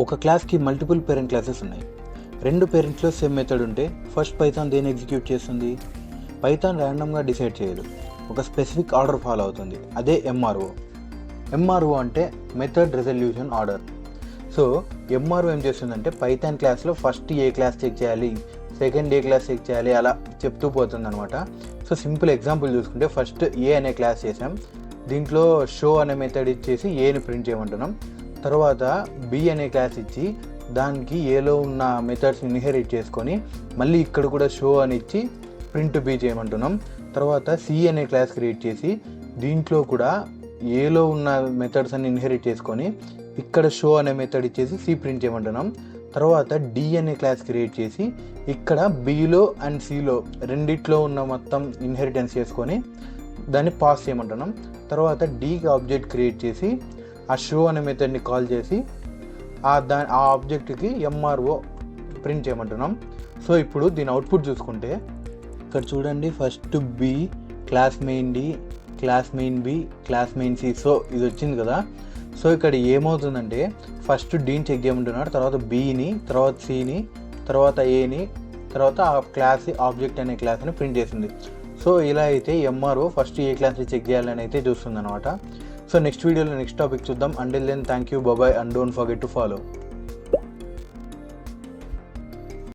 ఒక క్లాస్కి multiple parent classes ఉన్నాయి. రెండు పేరెంట్స్లో సేమ్ మెథడ్ ఉంటే ఫస్ట్ పైథాన్ దేన్ని ఎగ్జిక్యూట్ చేస్తుంది? పైథాన్ ర్యాండమ్గా డిసైడ్ చేయదు, ఒక స్పెసిఫిక్ ఆర్డర్ ఫాలో అవుతుంది. అదే ఎంఆర్ఓ అంటే method resolution order. So MRO ఏం చేస్తుందంటే పైథాన్ క్లాస్లో ఫస్ట్ ఏ క్లాస్ చెక్ చేయాలి, సెకండ్ ఏ క్లాస్ చెక్ చేయాలి, అలా చెప్తూ పోతుంది అనమాట. సో సింపుల్ ఎగ్జాంపుల్ చూసుకుంటే ఫస్ట్ ఏ అనే క్లాస్ చేసాం, దీంట్లో షో అనే మెథడ్ ఇచ్చేసి ఏని ప్రింట్ చేయమంటున్నాం. తర్వాత బి అనే క్లాస్ ఇచ్చి దానికి ఏలో ఉన్న మెథడ్స్ని ఇన్హెరిట్ చేసుకొని మళ్ళీ ఇక్కడ కూడా షో అని ఇచ్చి ప్రింట్ బి చేయమంటున్నాం. తర్వాత సి అనే క్లాస్ క్రియేట్ చేసి దీంట్లో కూడా ఏలో ఉన్న మెథడ్స్ అన్ని ఇన్హెరిట్ చేసుకొని ఇక్కడ షో అనే మెథడ్ ఇచ్చేసి సి ప్రింట్ చేయమంటున్నాం. తర్వాత డి అనే క్లాస్ క్రియేట్ చేసి ఇక్కడ బిలో అండ్ సిలో రెండిట్లో ఉన్న మొత్తం ఇన్హెరిటెన్స్ చేసుకొని దాన్ని పాస్ చేయమంటున్నాం. తర్వాత డీకి ఆబ్జెక్ట్ క్రియేట్ చేసి ఆ షో అనే మెథడ్ని కాల్ చేసి ఆ ఆబ్జెక్ట్కి ఎంఆర్ఓ ప్రింట్ చేయమంటున్నాం. సో ఇప్పుడు దీని అవుట్పుట్ చూసుకుంటే ఇక్కడ చూడండి, first B class main D, class main B, class main C. So ఇది వచ్చింది కదా. సో ఇక్కడ ఏమవుతుందంటే ఫస్ట్ డీని చెక్ చేయమంటున్నాడు, తర్వాత బిని, తర్వాత సిని, తర్వాత ఏని, తర్వాత ఆ క్లాస్ ఆబ్జెక్ట్ అనే క్లాస్ని ప్రింట్ చేసింది. సో ఇలా అయితే ఎంఆర్ఓ ఫస్ట్ ఏ క్లాస్ని చెక్ చేయాలని అయితే చూస్తుంది అనమాట. సో నెక్స్ట్ వీడియోలో నెక్స్ట్ టాపిక్ చూద్దాం. Until then thank you, bye, and don't forget to follow.